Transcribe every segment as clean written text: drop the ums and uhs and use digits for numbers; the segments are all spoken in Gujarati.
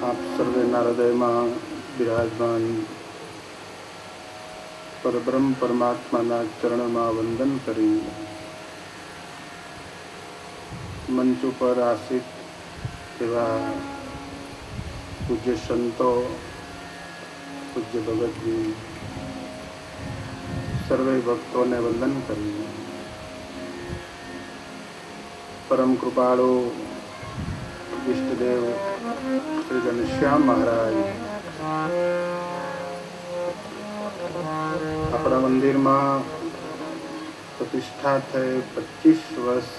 आप सर्वेना हृदयમાં બિરાજમાન પરબ્રહ્મ પરમાત્માના ચરણમાં વંદન કરી મંચ ઉપર આસિત એવા પૂજ્ય સંતો, પૂજ્ય ભગતજી, સર્વે ભક્તોને વંદન કરી પરમ કૃપાળુ ઈષ્ટદેવ શ્રી ઘનશ્યામ મહારાજ આપણા મંદિરમાં પ્રતિષ્ઠા થઈ 25 વર્ષ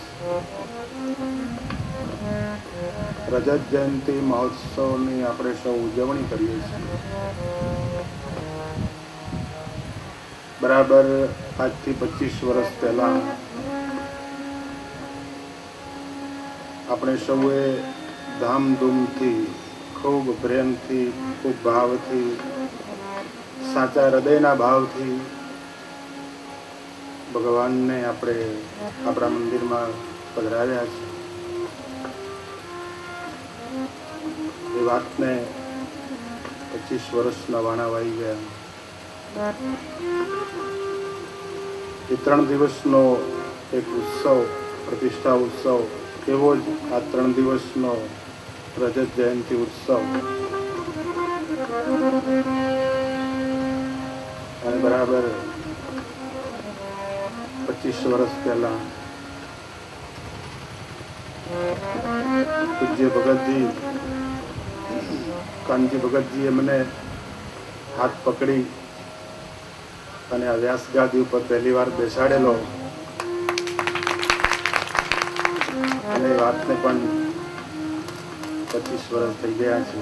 રજત જયંતિ મહોત્સવની આપણે સૌ ઉજવણી કરીએ છીએ. બરાબર આજથી 25 વર્ષ પહેલા આપણે સૌએ ધામધૂમથી, ખૂબ પ્રેમથી, ખૂબ ભાવથી, સાચા હૃદયના ભાવથી ભગવાનને આપણે આપણા મંદિરમાં પધરાવ્યા છે. એ વાતને 25 વર્ષના વાણા વાઈ ગયા. એ 3 દિવસનો એક ઉત્સવ, પ્રતિષ્ઠા ઉત્સવ, એવો જ આ 3 દિવસનો રજત જયંતિ ઉત્સવ. અને બરાબર 25 વર્ષ પહેલા પૂજ્ય ભગતજી, કાનજી ભગતજીએ મને હાથ પકડી અને આ વ્યાસગાદી ઉપર પહેલી વાર બેસાડેલો. અને એ વાતને પણ 25 વર્ષ થઈ ગયા છે.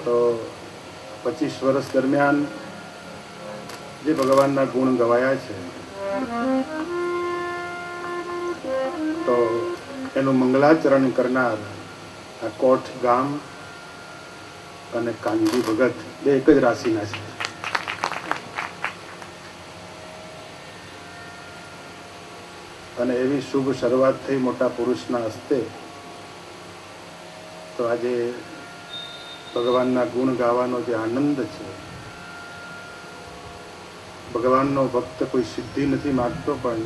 તો 25 વર્ષ દરમિયાન જે ભગવાનના ગુણ ગવાયા છે, તો એનું મંગલાચરણ કરનાર આ કોઠ ગામ અને કાનજી ભગત બે એક જ રાશિના છે. અને એવી શુભ શરૂઆત થઈ મોટા પુરુષના હસ્તે. તો આજે ભગવાનના ગુણ ગાવાનો જે આનંદ છે, ભગવાનનો ભક્ત કોઈ સિદ્ધિ નથી માગતો, પણ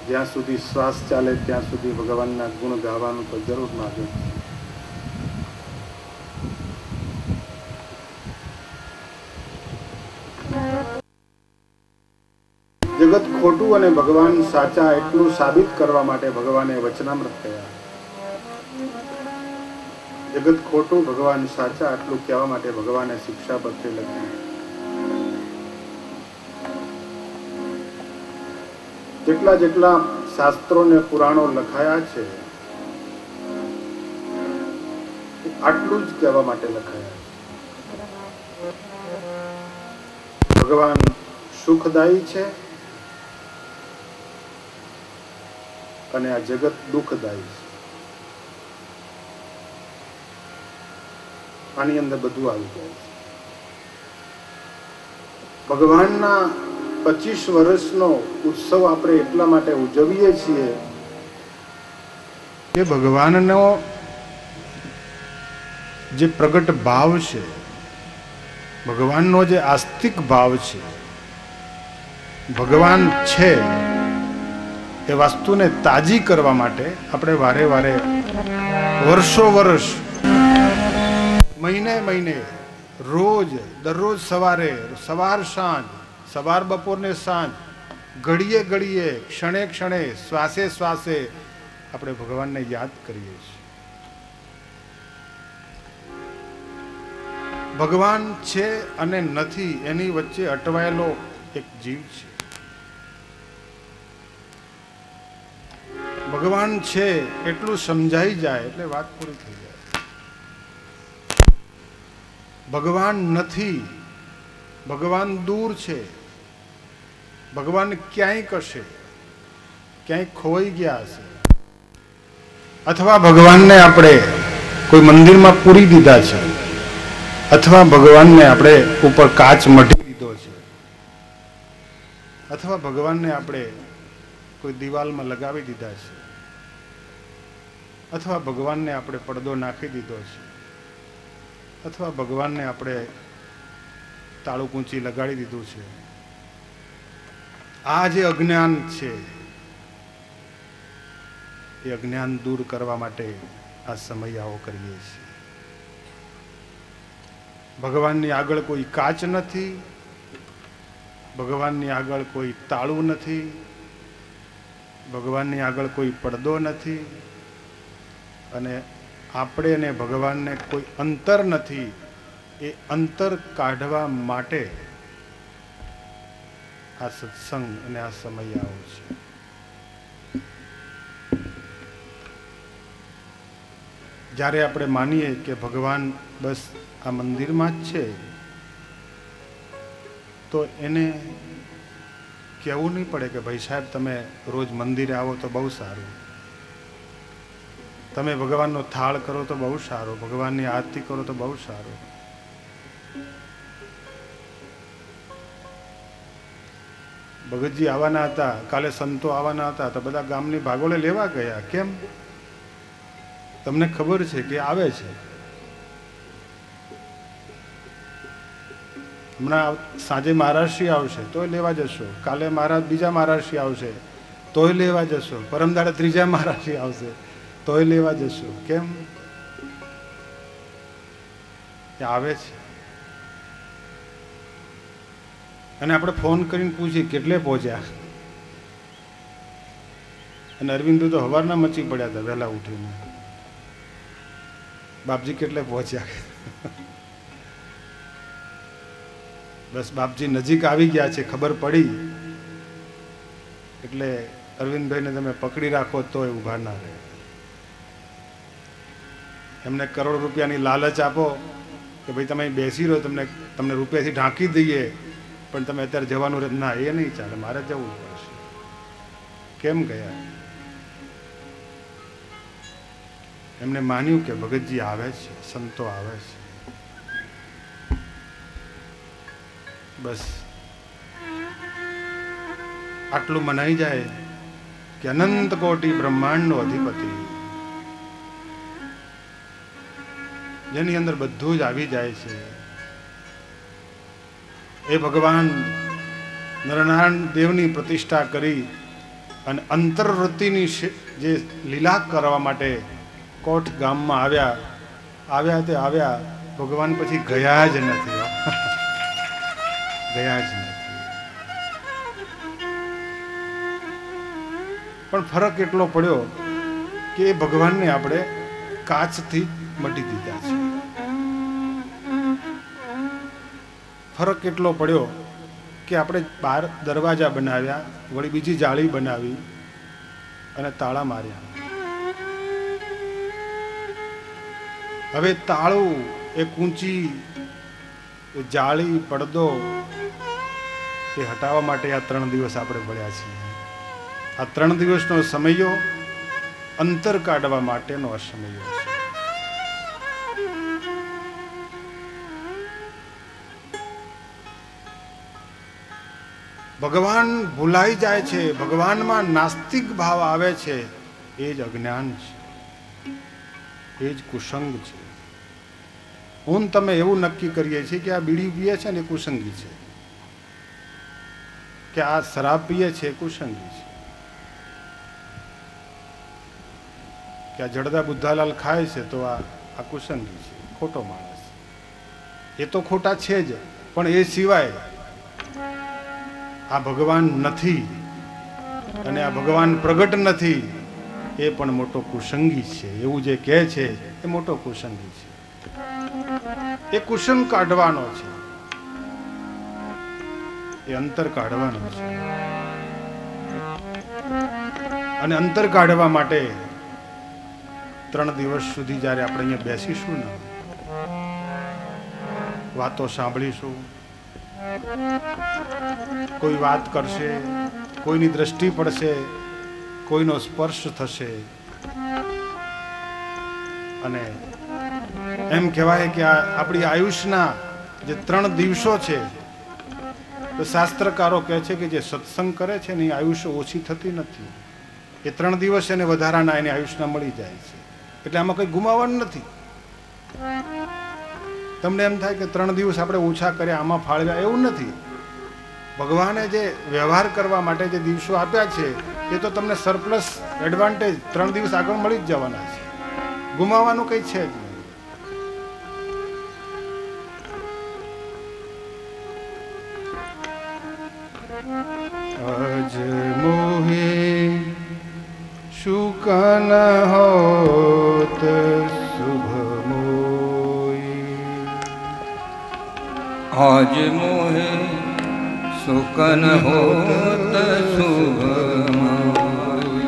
જ્યાં સુધી શ્વાસ ચાલે ત્યાં સુધી ભગવાનના ગુણ ગાવાનું તો જરૂર માગે. જગત ખોટું અને ભગવાન સાચા એટલું સાબિત કરવા માટે ભગવાને વચનામૃત કહ્યા. જગત ખોટું, ભગવાન સાચા આટલું કહેવા માટે ભગવાને શિક્ષાપત્ર લખ્યું. જેટલા જેટલા શાસ્ત્રો ને પુરાણો લખાયા છે, આટલું જ કહેવા માટે લખાયા છે. ભગવાન સુખદાયી છે અને આ જગત દુઃખદાયી છે. આની અંદર બધું આવી જાય છે. ભગવાનના 25 વર્ષનો ઉત્સવ આપણે એટલા માટે ઉજવીએ છીએ કે ભગવાનનો જે પ્રગટ ભાવ છે, ભગવાનનો જે આસ્તિક ભાવ છે, ભગવાન છે એ વસ્તુને તાજી કરવા માટે આપણે વારે વારે, વર્ષો વર્ષ, મહિને મહિને, રોજ, દરરોજ સવારે, સવાર સાંજ, સવાર બપોર ને સાંજ, ઘડીએ ઘડીએ, ક્ષણે ક્ષણે, શ્વાસે શ્વાસે આપણે ભગવાનને યાદ કરીએ છીએ. ભગવાન છે અને નથી એની વચ્ચે અટવાયેલો એક જીવ છે. ભગવાન છે એટલું સમજાઈ જાય એટલે વાત પૂરી થઈ જાય. ભગવાન નથી, ભગવાન દૂર છે, ભગવાન ક્યાંય કશે, ક્યાંય ખોઈ ગયા હશે, અથવા ભગવાનને આપણે કોઈ મંદિરમાં પૂરી દીધા છે, અથવા ભગવાનને આપણે ઉપર કાચ મઢી દીધો છે, અથવા ભગવાનને આપણે કોઈ દિવાલમાં લગાવી દીધા છે, અથવા ભગવાનને આપણે પડદો નાખી દીધો છે, અથવા ભગવાનને આપણે તાળું કૂંચી લગાડી દીધું છે. આ જે અજ્ઞાન છે એ અજ્ઞાન દૂર કરવા માટે આ સમયાઓ કરીએ છીએ. ભગવાનની આગળ કોઈ કાચ નથી, ભગવાનની આગળ કોઈ તાળું નથી, ભગવાનની આગળ કોઈ પડદો નથી, અને આપણે ને ભગવાનને કોઈ અંતર નથી. એ અંતર કાઢવા માટે આ સત્સંગ અને આ સમયાઓ છે. જ્યારે આપણે માનીએ કે ભગવાન બસ આ મંદિરમાં જ છે, તો એને કહેવું નહીં પડે કે ભાઈ સાહેબ તમે રોજ મંદિરે આવો તો બહુ સારું, તમે ભગવાનનો થાળ કરો તો બહુ સારું, ભગવાનની આરતી કરો તો બહુ સારું. ભગતજી આવવાના હતા, કાલે સંતો આવવાના હતા, તો બધા ગામની ભાગોળે લેવા ગયા. કેમ? તમને ખબર છે કે આવે છે. હમણાં સાંજે મહારાજશ્રી આવશે તોય લેવા જશો, કાલે મહારાજ બીજા મહારાજશ્રી આવશે તોય લેવા જશો, પરમદાડે ત્રીજા મહારાજશ્રી આવશે તોય લેવા જશો. કેમ? એ આવે છે. અને આપણે ફોન કરીને પૂછીએ કેટલે પહોંચ્યા, અને અરવિંદુ તો હવારના મચી પડ્યા હતા વહેલા ઉઠીને, બાપજી કેટલે પહોંચ્યા. બસ બાપજી નજીક આવી ગયા છે ખબર પડી એટલે અરવિંદભાઈને તમે પકડી રાખો તોય ઊભા ના રહે. એમને કરોડ રૂપિયાની લાલચ આપો કે ભાઈ તમે બેસી રહો, તમને રૂપિયાથી ઢાંકી દઈએ, પણ તમે અત્યારે જવાનું રહે. ના, એ નહીં ચાલે, મારે જવું પડશે. કેમ ગયા? એમને માન્યું કે ભગતજી આવે છે, સંતો આવે છે. બસ આટલું મનાઈ જાય કે અનંત કોટી બ્રહ્માંડનો અધિપતિ, જેની અંદર બધું જ આવી જાય છે, એ ભગવાન નરનારાયણ દેવની પ્રતિષ્ઠા કરી અને અંતરવૃત્તિની જે લીલા કરવા માટે કોઠ ગામમાં આવ્યા તે આવ્યા, ભગવાન પછી ગયા જ નથી. ગયા જ નથી. પણ ફરક એટલો પડ્યો કે એ ભગવાનને આપણે કાચથી મટી દીધા છે. ફરક એટલો પડ્યો કે આપણે બહાર દરવાજા બનાવ્યા, વળી બીજી જાળી બનાવી અને તાળા માર્યા. હવે તાળું, એ કૂંચી, એ જાળી, પડદો એ હટાવવા માટે આ 3 દિવસ આપણે ભળ્યા છીએ. આ 3 દિવસનો સમયો અંતર કાઢવા માટેનો આ સમયો છે. ભગવાન ભૂલાઈ જાય છે, ભગવાનમાં નાસ્તિક ભાવ આવે છે, એ જ અજ્ઞાન છે, એ જ કુસંગ છે. હું તમે એવું નક્કી કરીએ છીએ કે આ બીડી પીએ છે ને એ કુસંગી છે, કે આ શરાબ પીએ છે એ કુસંગી છે, કે આ જડદા બુદ્ધાલાલ ખાય છે તો આ કુસંગી છે, ખોટો માણસ. એ તો ખોટા છે જ, પણ એ સિવાય આ ભગવાન નથી અને આ ભગવાન પ્રગટ નથી, એ પણ મોટો કુસંગી છે. એવું જે કહે છે એ મોટો કુસંગી છે. એ કુસંગ કાઢવાનો છે, એ અંતર કાઢવાનો છે. અને અંતર કાઢવા માટે 3 દિવસ સુધી જ્યારે આપણે અહીંયા બેસીશું ને, વાતો સાંભળીશું, કોઈ વાત કરશે, કોઈની દ્રષ્ટિ પડશે, કોઈનો સ્પર્શ થશે, અને એમ કહેવાય કે આપણી આયુષના જે 3 દિવસો છે, તો શાસ્ત્રકારો કહે છે કે જે સત્સંગ કરે છે ને, એ આયુષ્ય ઓછી થતી નથી. એ 3 દિવસ એને વધારાના એની આયુષ્યના મળી જાય છે. એટલે આમાં કંઈ ગુમાવવાનું નથી. તમને એમ થાય કે 3 દિવસ આપણે ઓછા કર્યા, આમાં ફાળવ્યા, એવું નથી. ભગવાને જે વ્યવહાર કરવા માટે જે દિવસો આપ્યા છે એ તો તમને સરપ્લસ એડવાન્ટેજ 3 દિવસ આગળ મળી જ જવાના છે. ગુમાવવાનું કંઈ છે જ નહીં. અજ મોહે શુક ન હોત શુભ મોઈ. આજ મોહે શુક ન હોત શુભ મોઈ.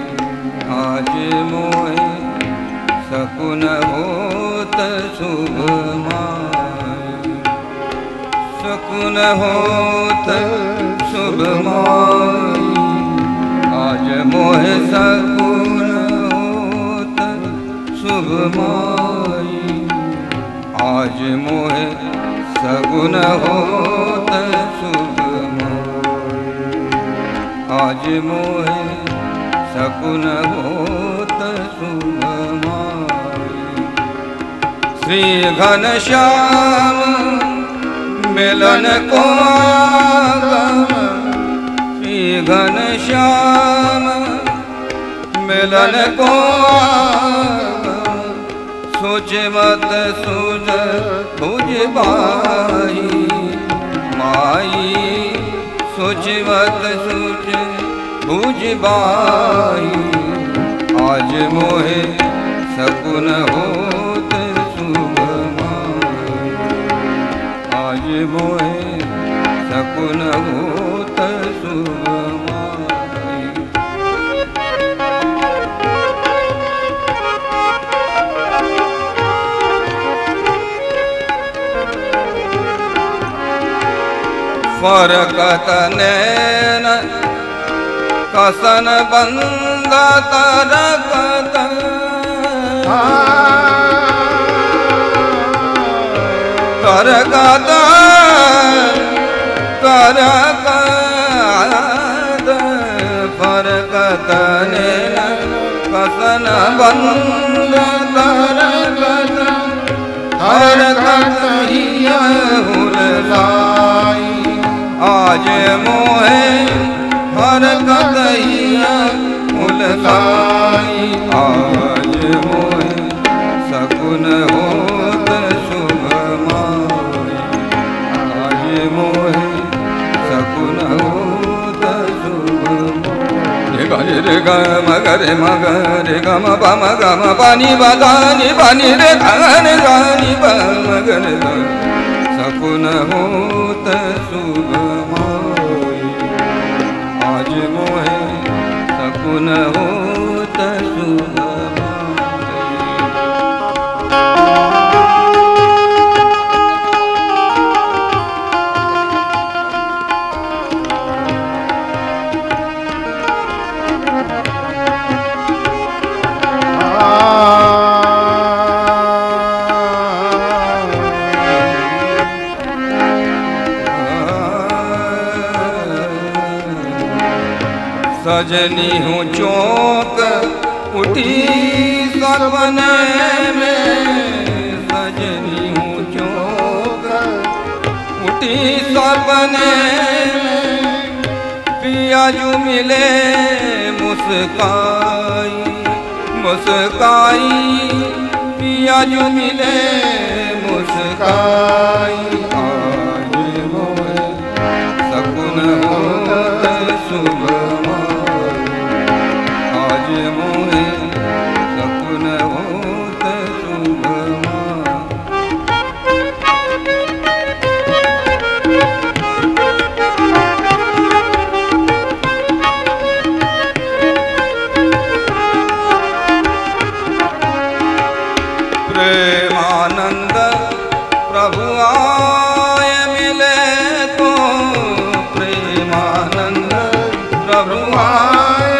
આજ મોહે શકુન હોત શુભ મોઈ. શકુન હોત શુभ मोई. आज मोह सकुन होत शुभ मोई. आज मोह सकुन होत शुभ मोई. आज मोह सकुन होत शुभ मोई. श्री घनश्याम मिलन को घनश्याम मिलन को सोच मत सूझ बुझ बाई. माई सोच मत सूझ बुझ बाई. आज मोहे सकुन होत शुभ माई. आज मोहे सकुन होत शुभ माई. फरकत नैन कसन बंद तरकत. तरकत तरकत फरकत नैन कसन बंद तरकत. हरकत हिया हुरलाई. आज मोहे हरकत हिया हुरलाई. आज मोहे सकुन होत शुभ माई. आज मोहे सकुन होत शुभ माई. रे ग मग रे मग रे ग म प म ग म पानी बानी पानी रे धन गानी प मग रे ग. सकुन होत शुभ माई. आज मोहे सकुन होत शुभ सजनी हूँ चौक उठी सपने में. सजनी हूँ चौक उठी सपने में. पिया जो मिले मुस्काई मुस्काई. पिया जो मिले मुस्काई. आज मोहे सकुन होत शुभ मोहे सकुन होत शुभ प्रेमानंद प्रभु आए मिले तो. प्रेमानंद प्रभु आए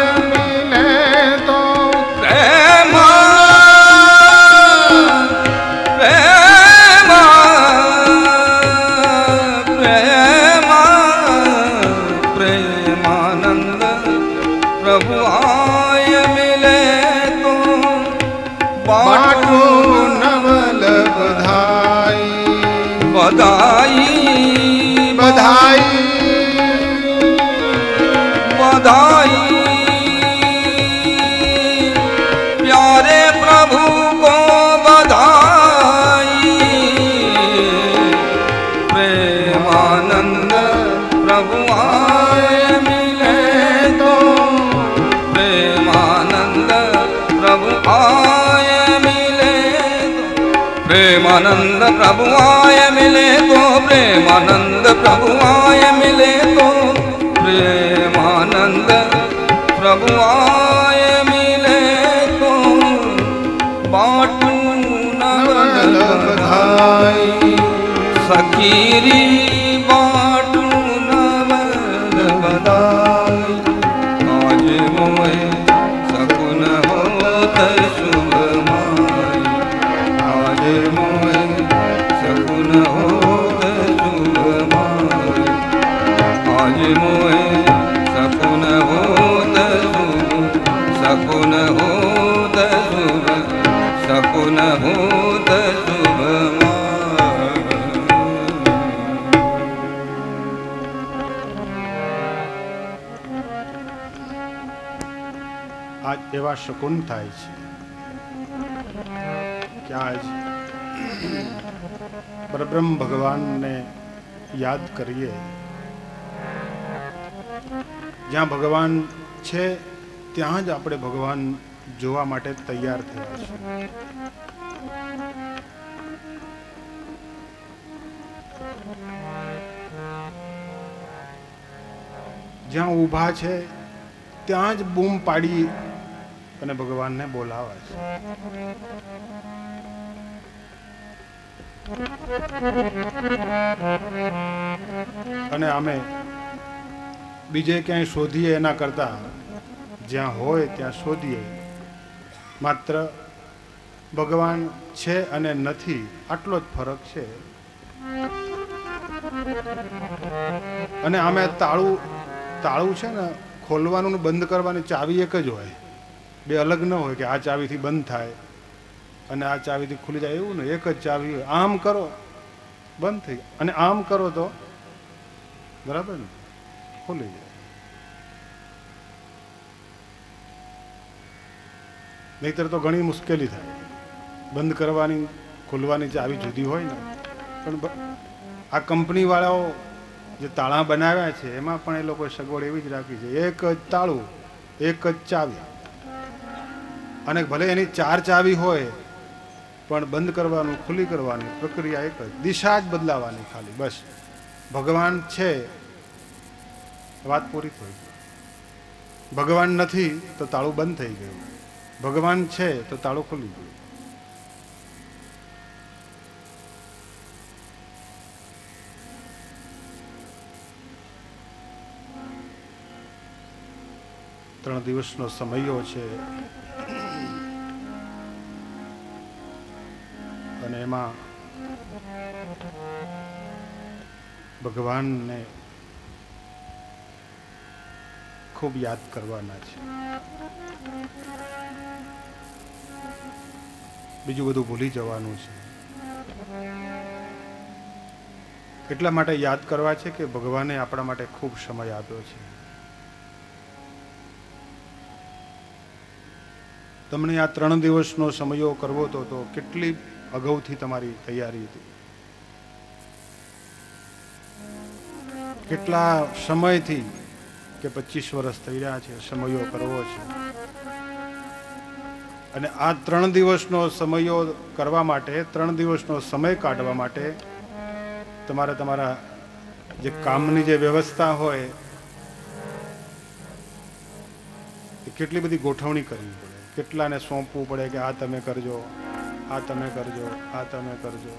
प्रभु आय मिले तो प्रेमानंद प्रभु आय मिले तो प्रेमानंद प्रभु आय मिले तो प्रेमानंद प्रभु आय मिले तो बाटू नवल बधाई सखीरी बाटू नवल बधाई आज मोए सकुन होत शुभ माई आज मोए सकुन होत शुभ माई आज मोए सकुन होत शुभ सकुन होत शुभ सकुन होत शुभ माई। આજ એવા શકુન થાય છે કે આજ પરબ્રહ્મ ભગવાનને યાદ કરીએ. જ્યાં ભગવાન છે ત્યાં જ આપણે ભગવાન જોવા માટે તૈયાર થયા છે. જ્યાં ઊભા છે ત્યાં જ બૂમ પાડી અને ભગવાનને બોલાવે છે. અને અમે બીજે ક્યાંય શોધીએ એના કરતા જ્યાં હોય ત્યાં શોધીએ. માત્ર ભગવાન છે અને નથી આટલો જ ફરક છે. અને આમે તાળું છે ને ખોલવાનું ને બંધ કરવાની ચાવી એક જ હોય, બે અલગ ન હોય કે આ ચાવીથી બંધ થાય અને આ ચાવીથી ખુલી જાય, એવું ને એક જ ચાવી હોય. આમ કરો બંધ થઈ જાય અને આમ કરો તો બરાબર ને ખુલી જાય. નહીતર તો ઘણી મુશ્કેલી થાય. બંધ કરવાની ખોલવાની ચાવી જુદી હોય ને. પણ આ કંપની વાળાઓ જે તાળા બનાવ્યા છે એમાં પણ એ લોકોએ સગવડ એવી જ રાખી છે, એક જ તાળું એક જ ચાવી. અને ભલે એની 4 ચાવી હોય પણ બંધ કરવાનું ખુલ્લી કરવાની પ્રક્રિયા એક જ, દિશા જ બદલાવાની ખાલી, બસ. ભગવાન છે વાત પૂરી થઈ. ભગવાન નથી તો તાળું બંધ થઈ ગયું, ભગવાન છે તો તાળું ખુલી ગયું. ત્રણ દિવસનો સમયો છે અને એમાં ભગવાનને ખૂબ યાદ કરવાના છે. બીજું બધું ભૂલી જવાનું છે. એટલા માટે યાદ કરવા છે કે ભગવાને આપણા માટે ખૂબ સમય આપ્યો છે. તમને આ 3 દિવસનો સમયો કરવો તો કેટલી અગાઉથી તમારી તૈયારી હતી, કેટલા સમયથી કે 25 વર્ષ થઈ રહ્યા છે સમયો કરવો છે. અને આ 3 દિવસનો સમયો કરવા માટે, 3 દિવસનો સમય કાઢવા માટે તમારે તમારા જે કામની જે વ્યવસ્થા હોય એ કેટલી બધી ગોઠવણી કરવી પડે. કેટલાને સોંપવું પડે કે આ તમે કરજો, આ તમે કરજો, આ તમે કરજો.